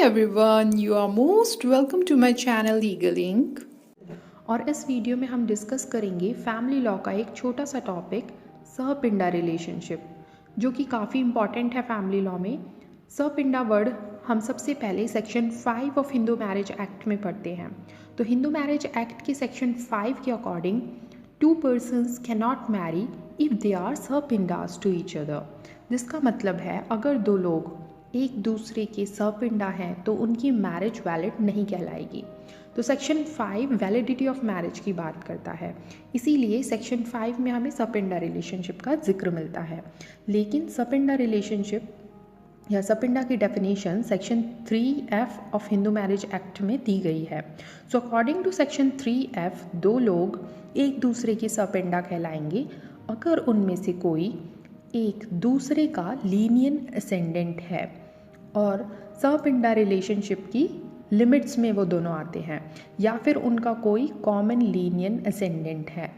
everyone, you are most welcome to my channel Legal Ink. और इस video में हम डिस्कस करेंगे फैमिली लॉ का एक छोटा सा टॉपिक सहपिंडा रिलेशनशिप, जो कि काफ़ी इम्पॉर्टेंट है फैमिली लॉ में। सहपिंडा वर्ड हम सबसे पहले section 5 of Hindu marriage act में पढ़ते हैं। तो हिंदू मैरिज एक्ट के सेक्शन 5 के according 2 persons cannot marry if they are sapindas to each other. जिसका मतलब है अगर दो लोग एक दूसरे के सहपिंडा हैं तो उनकी मैरिज वैलिड नहीं कहलाएगी। तो सेक्शन 5 वैलिडिटी ऑफ मैरिज की बात करता है, इसीलिए सेक्शन 5 में हमें सहपिंडा रिलेशनशिप का जिक्र मिलता है। लेकिन सहपिंडा रिलेशनशिप या सहपिंडा की definition section 3F of Hindu marriage act में दी गई है। So according to section 3F दो लोग एक दूसरे के सहपिंडा कहलाएंगे अगर उनमें से कोई एक दूसरे का लीनियन असेंडेंट है और सहपिंडा रिलेशनशिप की लिमिट्स में वो दोनों आते हैं, या फिर उनका कोई कॉमन लीनियन असेंडेंट है।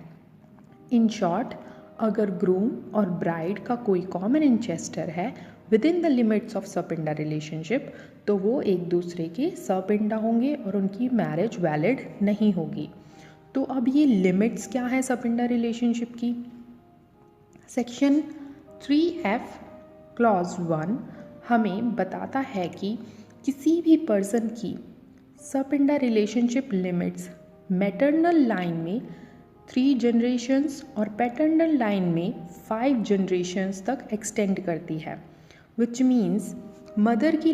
इन शॉर्ट, अगर ग्रूम और ब्राइड का कोई कॉमन इंचेस्टर है within the limits of sapinda relationship तो वो एक दूसरे के सहपिंडा होंगे और उनकी मैरिज वैलिड नहीं होगी। तो अब ये लिमिट्स क्या है सहपिंडा रिलेशनशिप की? सेक्शन 3F क्लॉज 1 हमें बताता है कि किसी भी पर्सन की सहपिंडा रिलेशनशिप लिमिट्स मैटरनल लाइन में 3 जनरेशन्स और पैटर्नल लाइन में 5 जनरेशन्स तक एक्सटेंड करती है, विच मीन्स मदर की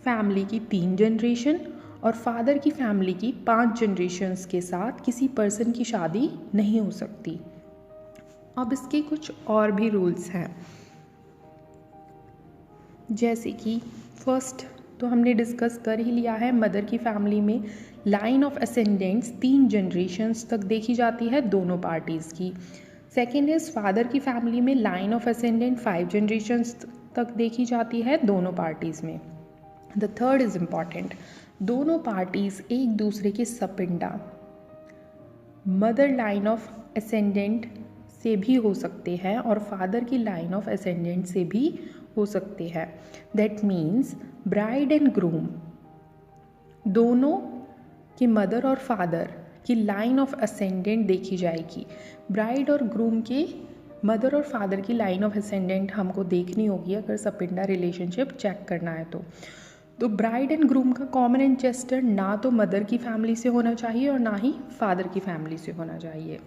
फैमिली की 3 जनरेशन और फादर की फैमिली की 5 जनरेशन्स के साथ किसी पर्सन की शादी नहीं हो सकती। अब इसके कुछ और भी रूल्स हैं, जैसे कि फर्स्ट तो हमने डिस्कस कर ही लिया है, मदर की फैमिली में लाइन ऑफ असेंडेंट्स 3 जनरेशन्स तक देखी जाती है दोनों पार्टीज़ की। सेकेंड इज़ फादर की फैमिली में लाइन ऑफ असेंडेंट 5 जनरेशन्स तक देखी जाती है दोनों पार्टीज़ में। द थर्ड इज़ इम्पॉर्टेंट, दोनों पार्टीज़ एक दूसरे के सहपिंडा मदर लाइन ऑफ असेंडेंट से भी हो सकते हैं और फादर की लाइन ऑफ असेंडेंट से भी हो सकते हैं। That means bride and groom दोनों की मदर और फादर की लाइन ऑफ असेंडेंट देखी जाएगी। ब्राइड और ग्रूम के मदर और फादर की लाइन ऑफ असेंडेंट हमको देखनी होगी अगर सहपिंडा रिलेशनशिप चेक करना है तो ब्राइड एंड ग्रूम का कॉमन इंचेस्टर ना तो मदर की फैमिली से होना चाहिए और ना ही फादर की फैमिली से होना चाहिए।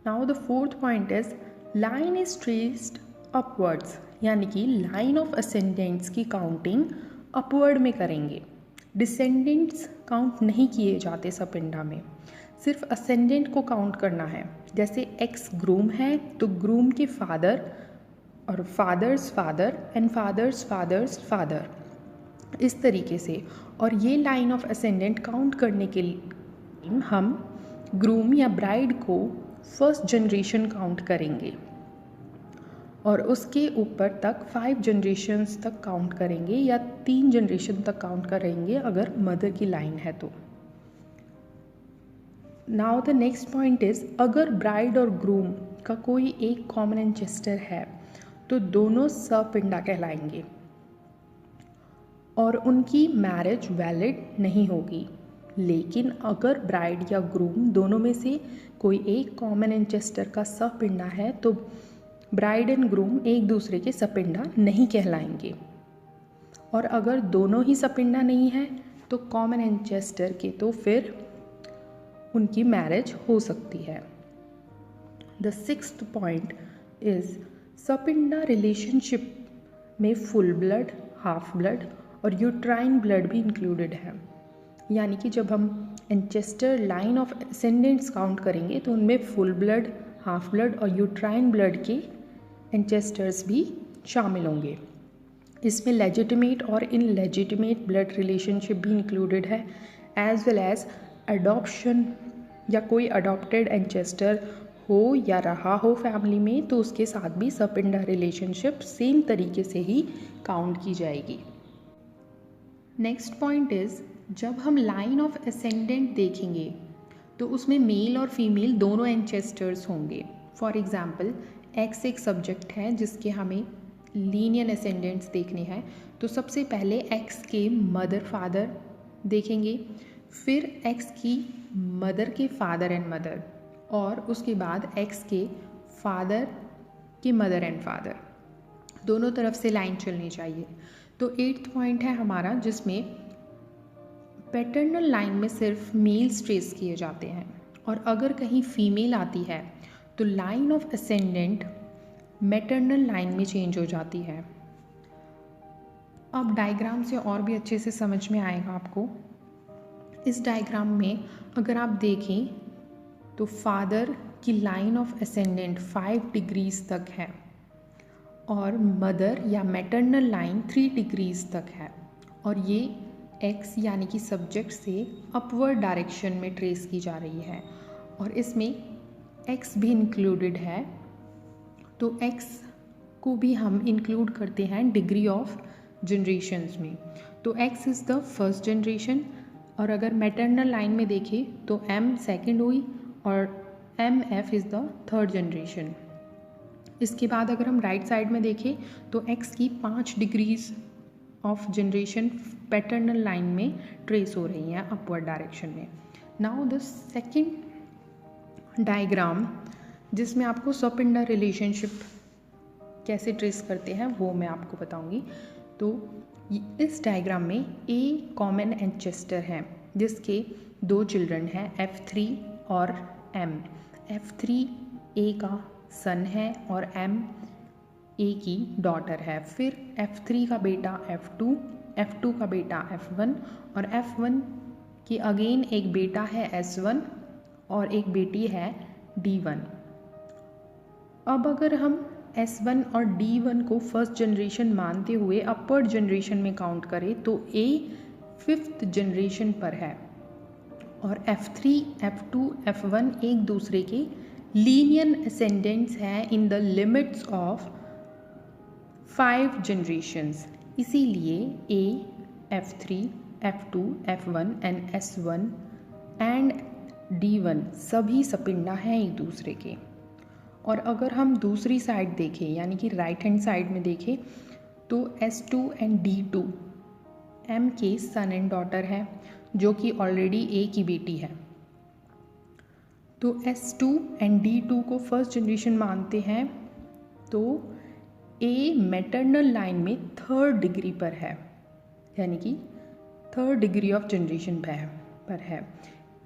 Now the fourth point is line is traced upwards, यानी कि लाइन ऑफ असेंडेंट्स की काउंटिंग अपवर्ड में करेंगे। डिसेंडेंट्स काउंट नहीं किए जाते सहपिंडा में, सिर्फ असेंडेंट को काउंट करना है। जैसे एक्स ग्रूम है तो ग्रूम के फादर और father's father and father's father's father, इस तरीके से। और ये लाइन ऑफ असेंडेंट काउंट करने के लिए हम ग्रूम या ब्राइड को फर्स्ट जनरेशन काउंट करेंगे और उसके ऊपर तक 5 जनरेशन्स तक काउंट करेंगे या 3 जनरेशन तक काउंट करेंगे अगर मदर की लाइन है तो। Now the next point is, अगर ब्राइड और ग्रूम का कोई एक कॉमन इंचेस्टर है तो दोनों सहपिंडा कहलाएंगे और उनकी मैरिज वैलिड नहीं होगी। लेकिन अगर ब्राइड या ग्रूम दोनों में से कोई एक कॉमन इंचेस्टर का सहपिंडा है तो ब्राइड एंड ग्रूम एक दूसरे के सहपिंडा नहीं कहलाएंगे। और अगर दोनों ही सहपिंडा नहीं है तो कॉमन इंचेस्टर के तो फिर उनकी मैरिज हो सकती है। The sixth point is, sapinda relationship में फुल ब्लड, हाफ ब्लड और यूट्राइन ब्लड भी इंक्लूडेड है। यानी कि जब हम ancestor line of ascendants count करेंगे तो उनमें फुल ब्लड, हाफ ब्लड और यूट्राइन ब्लड के इंचेस्टर्स भी शामिल होंगे। इसमें लेजिटिमेट और इनलेजिटिमेट ब्लड रिलेशनशिप भी इंक्लूडेड है, एज वेल एज अडॉप्शन या कोई अडॉप्टेड इंचेस्टर हो या रहा हो फैमिली में तो उसके साथ भी सहपिंडा रिलेशनशिप सेम तरीके से ही काउंट की जाएगी। नेक्स्ट पॉइंट इज़, जब हम लाइन ऑफ असेंडेंट देखेंगे तो उसमें मेल और फीमेल दोनों एंचेस्टर्स होंगे। फॉर एग्जाम्पल एक्स एक सब्जेक्ट है जिसके हमें लीनियन असेंडेंट्स देखने हैं, तो सबसे पहले एक्स के मदर फादर देखेंगे, फिर एक्स की मदर के फादर एंड मदर, और उसके बाद एक्स के फादर के मदर एंड फादर, दोनों तरफ से लाइन चलनी चाहिए। तो 8th पॉइंट है हमारा जिसमें पैटर्नल लाइन में सिर्फ मेल्स ट्रेस किए जाते हैं, और अगर कहीं फीमेल आती है तो line of ascendant maternal line में चेंज हो जाती है। अब डायग्राम से और भी अच्छे से समझ में आएगा आपको। इस डायग्राम में अगर आप देखें तो फादर की लाइन ऑफ असेंडेंट 5 डिग्रीज तक है और मदर या मैटरनल लाइन 3 डिग्रीज तक है, और ये एक्स यानी कि सब्जेक्ट से अपवर्ड डायरेक्शन में ट्रेस की जा रही है, और इसमें एक्स भी इंक्लूडेड है। तो एक्स को भी हम इंक्लूड करते हैं डिग्री ऑफ जनरेशन्स में। तो x is the first generation, और अगर मैटरनल लाइन में देखें तो एम सेकेंड हुई और M F is the third generation. इसके बाद अगर हम राइट साइड में देखें तो एक्स की 5 degrees of generation paternal line में ट्रेस हो रही हैं अपवर्ड डायरेक्शन में। नाउ द सेकंड डायग्राम जिसमें आपको सपिंडा रिलेशनशिप कैसे ट्रेस करते हैं वो मैं आपको बताऊंगी। तो इस डायग्राम में ए कॉमन एंसेस्टर है जिसके 2 चिल्ड्रन हैं F3 और M। F3 ए का सन है और M ए की डॉटर है। फिर F3 का बेटा F2, F2 का बेटा F1 और F1 की अगेन एक बेटा है S1 और एक बेटी है D1। अब अगर हम S1 और D1 को फर्स्ट जनरेशन मानते हुए अपवर्ड जनरेशन में काउंट करें तो A 5th जनरेशन पर है और F3, F2, F1 एक दूसरे के लीनियर असेंडेंट्स हैं इन द लिमिट्स ऑफ 5 जनरेशन्स। इसीलिए A, F3, F2, F1 and S1 and D1 सभी सपिंडा हैं एक दूसरे के। और अगर हम दूसरी साइड देखें यानी कि राइट हैंड साइड में देखें तो S2 एंड D2 M के सन एंड डॉटर है जो कि ऑलरेडी A की बेटी है। तो S2 एंड D2 को फर्स्ट जनरेशन मानते हैं तो A मैटरनल लाइन में 3rd डिग्री पर है यानी कि 3rd डिग्री ऑफ जनरेशन पर है।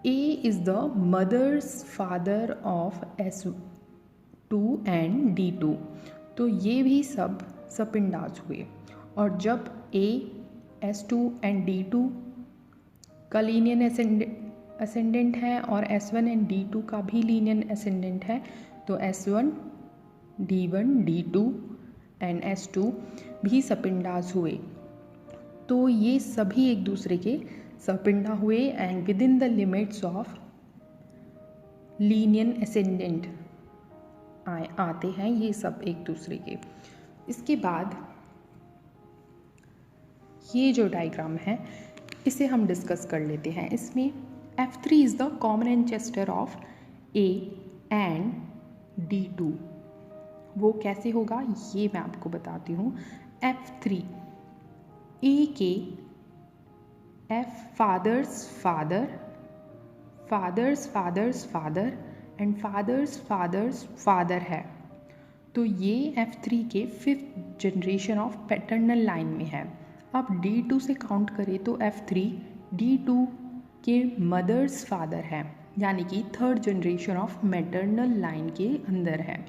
A is the mother's father of S2 and D2। तो ये भी सब सपिंडाज हुए, और जब A, S2 एंड D2 का लीनियर असेंडेंट है और S1 एंड D2 का भी लीनियर असेंडेंट है तो S1, D1, D2 and S2 भी सपिंडाज हुए। तो ये सभी एक दूसरे के सपिंडा हुए and with in the limits of linear ascendant आते हैं ये सब एक दूसरे के। इसके बाद ये जो डायग्राम है इसे हम डिस्कस कर लेते हैं। इसमें F3 is the common ancestor of A and D2। वो कैसे होगा ये मैं आपको बताती हूँ। F3 A के F father's father, father's father's father and father's father's father है। तो ये F3 के 5th generation of paternal line में है। अब D2 से काउंट करें तो F3 D2 के मदर्स फादर है यानी कि 3rd generation of maternal line के अंदर है।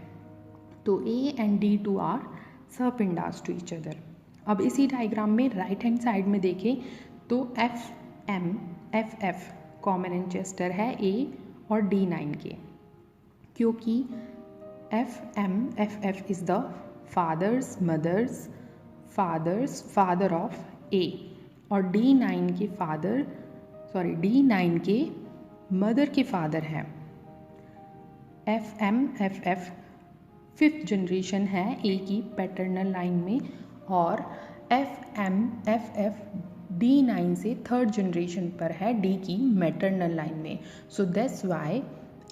तो A and D2 are sapindas to each other. अब इसी डायग्राम में राइट हैंड साइड में देखें तो FM, FF कॉमन एंसेस्टर है A और D9 के, क्योंकि FM, FF is the father's mother's father of A और D9 के मदर के फादर हैं। FM, FF 5th जनरेशन है A की पैटर्नल लाइन में और FM, FF D9 से 3rd जनरेशन पर है D की मैटरनल लाइन में। So that's why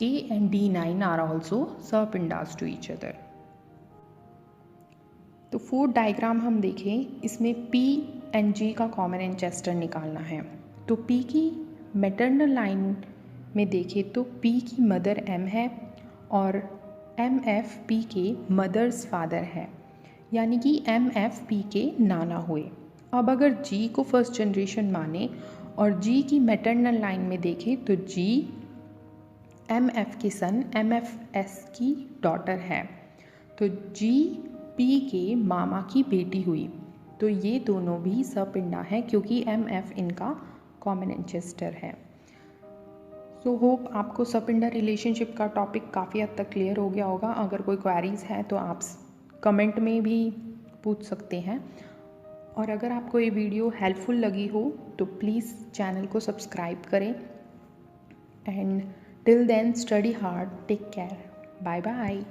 A and D9 are also serpendas to each other. तो फोर्थ डायग्राम हम देखें, इसमें P एंड G का कॉमन एंसेस्टर निकालना है। तो P की मैटरनल लाइन में देखें तो P की मदर M है और MF P के मदर्स फादर है, यानी कि MF P के नाना हुए। अब अगर G को फर्स्ट जनरेशन माने और G की मैटरनल लाइन में देखें तो G MF के सन MFS की डॉटर है, तो G P के मामा की बेटी हुई। तो ये दोनों भी सपिंडा हैं क्योंकि MF इनका कॉमन एंसेस्टर है। सो होप आपको सपिंडा रिलेशनशिप का टॉपिक काफ़ी हद तक क्लियर हो गया होगा। अगर कोई क्वेरीज़ है तो आप कमेंट में भी पूछ सकते हैं, और अगर आपको ये वीडियो हेल्पफुल लगी हो तो प्लीज़ चैनल को सब्सक्राइब करें। And till then study hard, take care, bye bye.